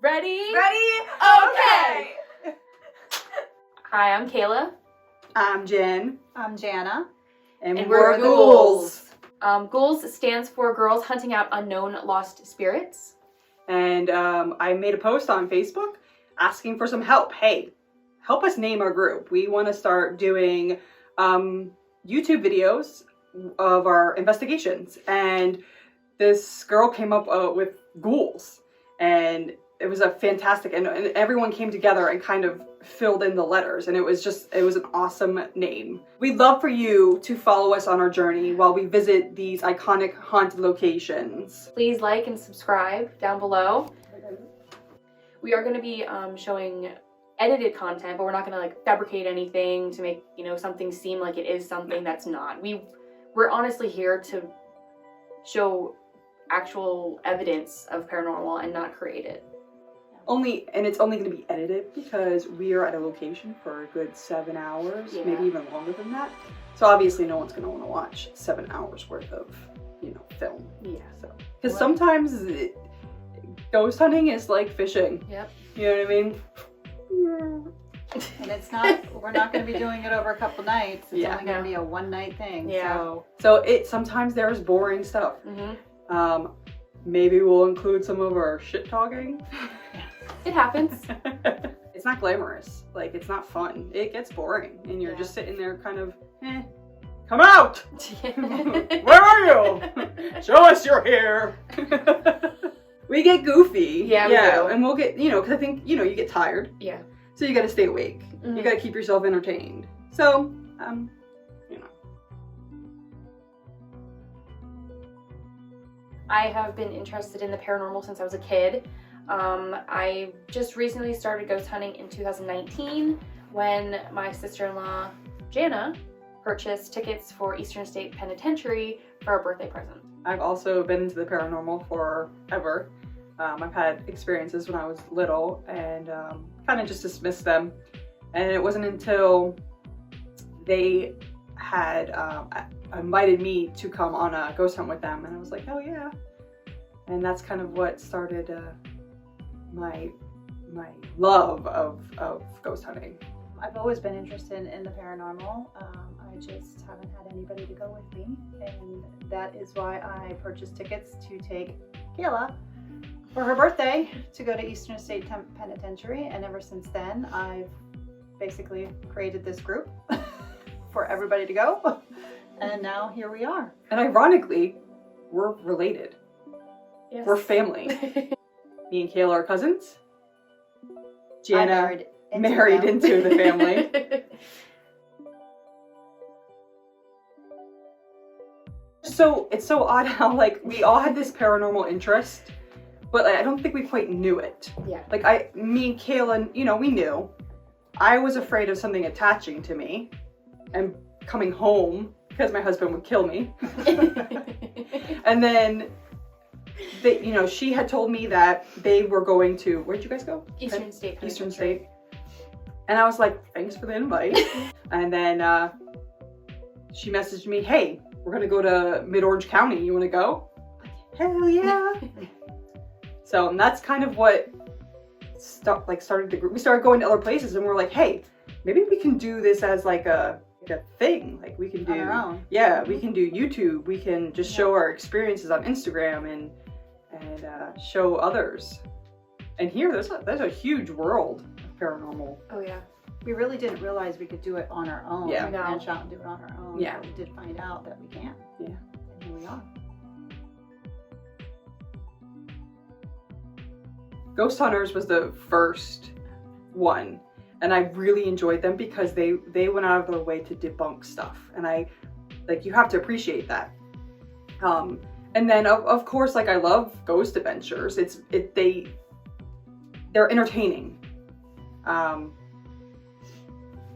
Ready? Ready? Okay! Hi, I'm Kayla. I'm Jenn. I'm Janna. And we're the Ghouls. Ghouls stands for Girls Hunting Out Unknown Lost Spirits. And I made a post on Facebook asking for some help. Hey, help us name our group. We want to start doing YouTube videos of our investigations. And this girl came up with Ghouls. And it was a fantastic, and everyone came together and kind of filled in the letters, and it was an awesome name. We'd love for you to follow us on our journey while we visit these iconic haunted locations. Please like and subscribe down below. We are going to be showing edited content, but we're not going to like fabricate anything to make, something seem like it is something that's not. We're honestly here to show actual evidence of paranormal and not create it. It's only going to be edited because we are at a location for a good 7 hours, maybe even longer than that. So obviously no one's going to want to watch 7 hours worth of, film. Yeah. So, because sometimes ghost hunting is like fishing. Yep. You know what I mean? And it's not, we're not going to be doing it over a couple nights. It's only going to be a one-night thing. Yeah. So sometimes there's boring stuff. Mm-hmm. Maybe we'll include some of our shit talking. It happens. It's not glamorous. Like, it's not fun. It gets boring. And you're just sitting there kind of, come out! Where are you? Show us you're here. We get goofy. Yeah, we do. And we'll get, because I think, you get tired. Yeah. So you gotta stay awake. Mm-hmm. You gotta keep yourself entertained. So, I have been interested in the paranormal since I was a kid. I just recently started ghost hunting in 2019 when my sister-in-law, Janna, purchased tickets for Eastern State Penitentiary for a birthday present. I've also been into the paranormal forever. I've had experiences when I was little and kind of just dismissed them. And it wasn't until they had invited me to come on a ghost hunt with them, and I was like, oh yeah. And that's kind of what started my love of ghost hunting. I've always been interested in the paranormal. I just haven't had anybody to go with me, and that is why I purchased tickets to take Kayla for her birthday to go to Eastern State Penitentiary. And ever since then, I've basically created this group for everybody to go. And now here we are. And ironically, we're related. Yes. We're family. Me and Kayla are cousins. Janna married into the family. So it's so odd how we all had this paranormal interest, but I don't think we quite knew it. Yeah. Me and Kayla, we knew. I was afraid of something attaching to me and coming home because my husband would kill me. And then she had told me that they were going to, where'd you guys go? Eastern State. Eastern State. And I was like, thanks for the invite. And then she messaged me, hey, we're gonna go to Mid-Orange County. You wanna go? Hell yeah. So that's kind of what started the group. We started going to other places and we're like, hey, maybe we can do this as a thing. We can do on our own. Yeah, we can do YouTube. We can just show our experiences on Instagram and show others. And here, there's a huge world of paranormal. Oh yeah. We really didn't realize we could do it on our own. Yeah. We branch out and do it on our own. Yeah. But we did find out that we can. Yeah. And here we are. Ghost Hunters was the first one. And I really enjoyed them because they went out of their way to debunk stuff. And you have to appreciate that. And then of course, I love ghost adventures. They're entertaining.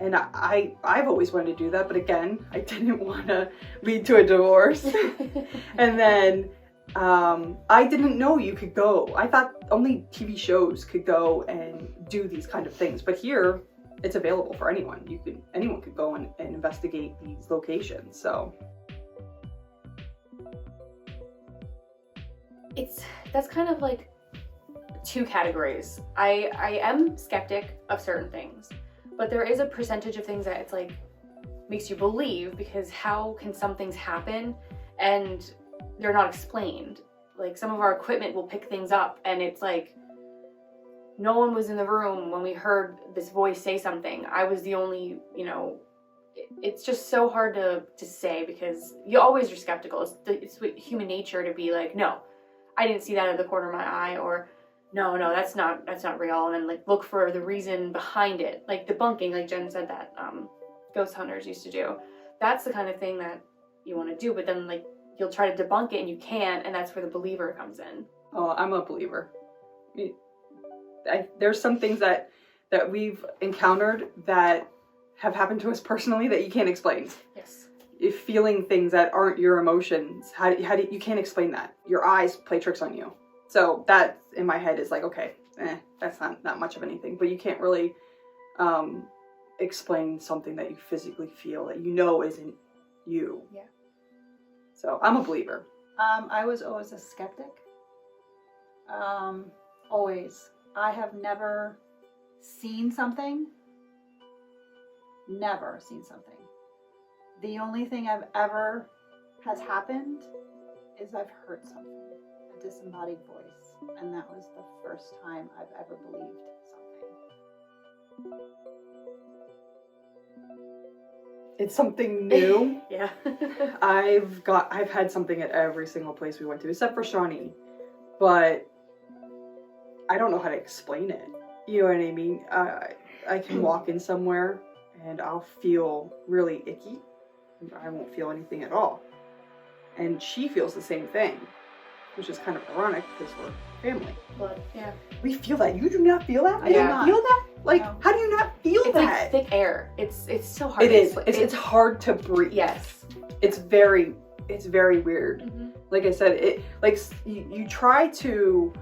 And I've always wanted to do that, but again, I didn't want to lead to a divorce. And then I didn't know you could go. I thought only TV shows could go and do these kind of things, but here it's available for anyone. Anyone could go and investigate these locations. So that's kind of two categories. I am skeptic of certain things, but there is a percentage of things that it's like makes you believe, because how can some things happen and they're not explained? Like some of our equipment will pick things up and it's like no one was in the room when we heard this voice say something. I was the only, you know, it's just so hard to say, because you always are skeptical. It's human nature to be like, no, I didn't see that out of the corner of my eye, or no, that's not real, and then like look for the reason behind it, like debunking, like Jen said that ghost hunters used to do. That's the kind of thing that you want to do, but then like you'll try to debunk it and you can't, and that's where the believer comes in. Oh, I'm a believer. There's some things that we've encountered that have happened to us personally that you can't explain. Yes. If feeling things that aren't your emotions, how do you can't explain that. Your eyes play tricks on you. So that in my head is like, okay, that's not much of anything, but you can't really explain something that you physically feel that you know isn't you. Yeah. So I'm a believer. I was always a skeptic. Always. I have never seen something. Never seen something. The only thing I've ever has happened is I've heard something, a disembodied voice, and that was the first time I've ever believed something. It's something new. Yeah. I've had something at every single place we went to, except for Shawnee, but I don't know how to explain it. You know what I mean? I can walk in somewhere and I'll feel really icky. I won't feel anything at all. And she feels the same thing, which is kind of ironic because we're family. Blood. Yeah. We feel that. You do not feel that? You Yeah. don't feel that? Like, No. how do you not feel It's that? like thick air. It's so hard. It to is. explain. It's hard to breathe. Yes. It's very weird. Mm-hmm. Like I said, it like you try to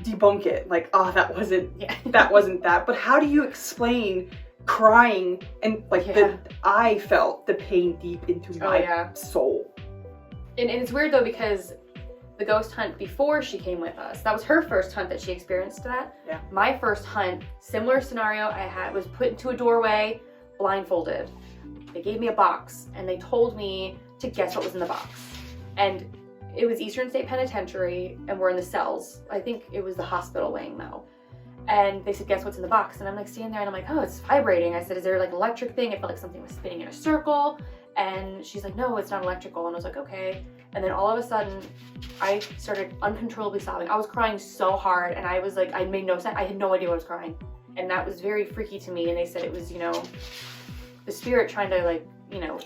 debunk it, like, oh, that wasn't that. But how do you explain crying and like I felt the pain deep into my soul. And it's weird though, because the ghost hunt before she came with us, that was her first hunt that she experienced that. Yeah. My first hunt, similar scenario, I had was put into a doorway, blindfolded. They gave me a box and they told me to guess what was in the box. And it was Eastern State Penitentiary and we're in the cells. I think it was the hospital wing though. And they said, guess what's in the box? And I'm like standing there and I'm like, oh, it's vibrating. I said, is there like an electric thing? It felt like something was spinning in a circle. And she's like, no, it's not electrical. And I was like, okay. And then all of a sudden, I started uncontrollably sobbing. I was crying so hard and I was like, I made no sense. I had no idea what I was crying. And that was very freaky to me. And they said it was, you know, the spirit trying to like, you know,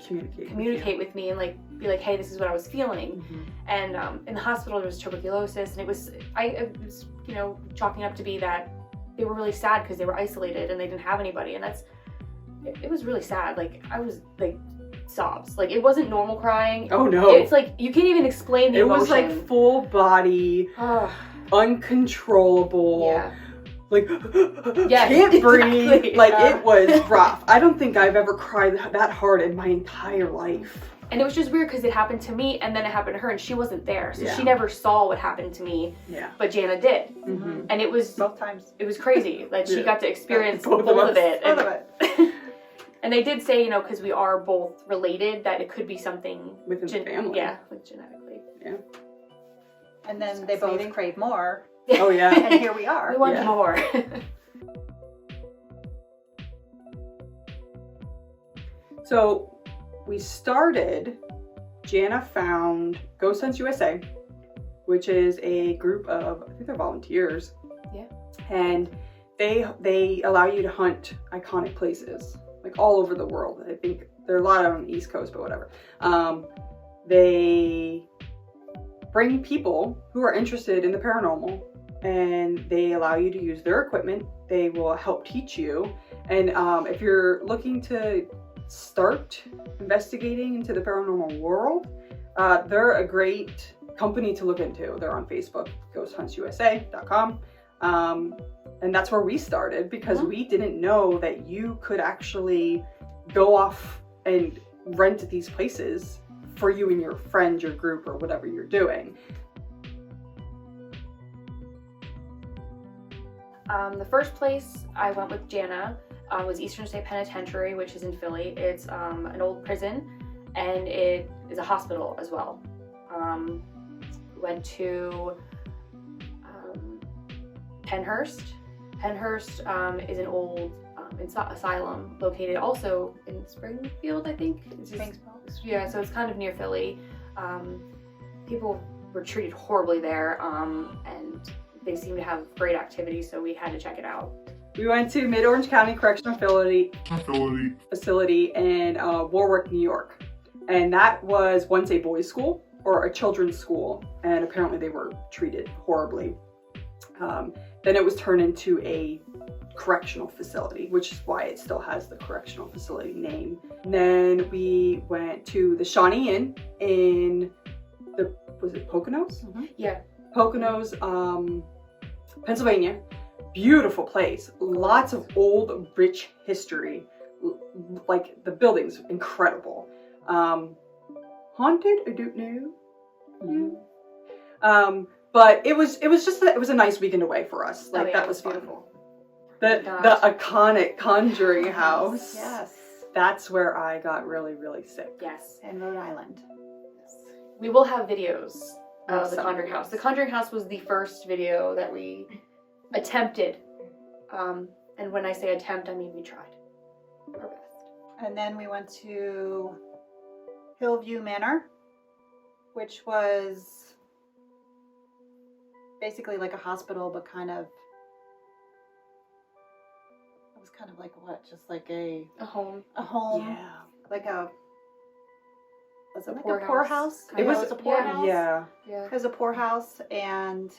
communicate with me and like be like, hey, this is what I was feeling. Mm-hmm. And in the hospital there was tuberculosis, and it was, you know, chalking up to be that they were really sad because they were isolated and they didn't have anybody, and it was really sad. Like I was like sobs. Like it wasn't normal crying. Oh no. It's like you can't even explain the emotion. It was like full body, uncontrollable. Yeah. Like, yes, can't breathe. Exactly. Like, it was rough. I don't think I've ever cried that hard in my entire life. And it was just weird because it happened to me and then it happened to her and she wasn't there. So she never saw what happened to me. Yeah. But Janna did. Mm-hmm. And it was... both times. It was crazy. Like, she got to experience both of it. Both of it. And they did say, you know, because we are both related, that it could be something... within the family. Yeah, like genetically. Yeah. And then they both crave more. Oh, yeah. And here we are. We want more. So we started, Janna found Ghost Hunts USA, which is a group of, I think they're volunteers. Yeah. And they allow you to hunt iconic places, like all over the world. I think there are a lot on the East Coast, but whatever. They bring people who are interested in the paranormal, and they allow you to use their equipment. They will help teach you. And if you're looking to start investigating into the paranormal world, they're a great company to look into. They're on Facebook, ghosthunts.usa.com. And that's where we started, because we didn't know that you could actually go off and rent these places for you and your friends, your group, or whatever you're doing. The first place I went with Janna was Eastern State Penitentiary, which is in Philly. It's an old prison, and it is a hospital as well. Went to Pennhurst. Pennhurst is an old asylum located also in Springfield, I think. Yeah, so it's kind of near Philly. People were treated horribly there, and they seem to have great activity, so we had to check it out. We went to Mid-Orange County Correctional Facility in Warwick, New York. And that was once a boys' school or a children's school, and apparently they were treated horribly. Then it was turned into a correctional facility, which is why it still has the correctional facility name. And then we went to the Shawnee Inn in was it Poconos? Mm-hmm. Yeah. Poconos, Pennsylvania. Beautiful place. Lots of old, rich history. Like, the building's incredible. Haunted? I don't know. Mm-hmm. But it was a nice weekend away for us. Like, yeah, that was fun. beautiful. The iconic Conjuring house. Yes. That's where I got really, really sick. Yes. In Rhode Island. We will have videos of the Some Conjuring videos. House. The Conjuring House was the first video that we attempted. And when I say attempt, I mean we tried our best. And then we went to Hillview Manor, which was basically like a hospital, but it was kind of like what? Just like a home. Yeah. Like a, was it like Poorhouse. a poorhouse? It was a poorhouse. Yeah. Yeah. It was a poorhouse and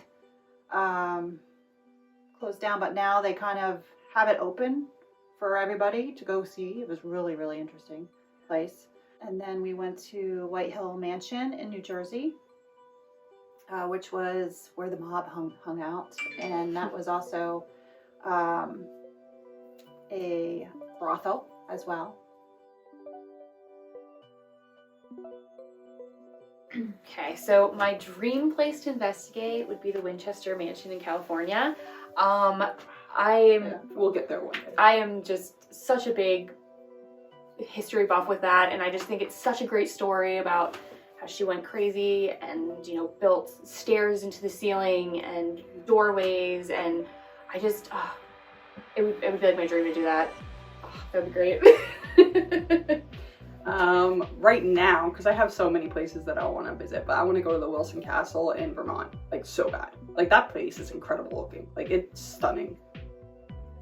closed down, but now they kind of have it open for everybody to go see. It was really, really interesting place. And then we went to White Hill Mansion in New Jersey, which was where the mob hung out. And that was also a brothel as well. Okay, so my dream place to investigate would be the Winchester Mansion in California. We'll get there one day. I am just such a big history buff with that, and I just think it's such a great story about how she went crazy and, built stairs into the ceiling and doorways, and I just, it would be like my dream to do that. That would be great. Right now, because I have so many places that I want to visit, but I want to go to the Wilson Castle in Vermont, like so bad. Like that place is incredible looking. Like it's stunning.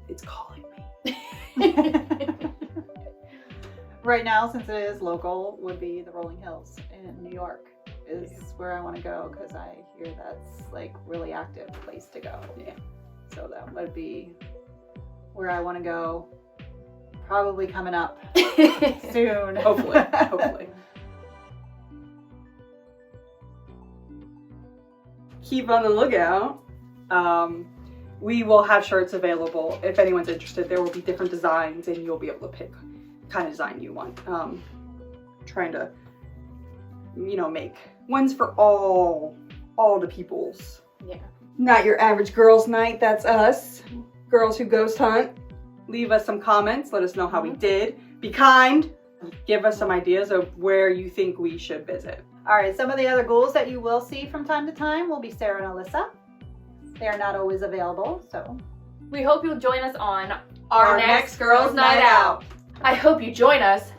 It's calling me. Right now, since it is local, would be the Rolling Hills in New York is where I want to go because I hear that's like really active place to go. Yeah. So that would be where I want to go. Probably coming up soon. Hopefully. Keep on the lookout. We will have shirts available. If anyone's interested, there will be different designs and you'll be able to pick kind of design you want. Trying to, make ones for all the peoples. Yeah. Not your average girls' night, that's us. Girls who ghost hunt. Leave us some comments, let us know how we did. Be kind. Give us some ideas of where you think we should visit. All right, some of the other ghouls that you will see from time to time will be Sarah and Alyssa. They are not always available, so. We hope you'll join us on Our next Girls' Night Out. I hope you join us.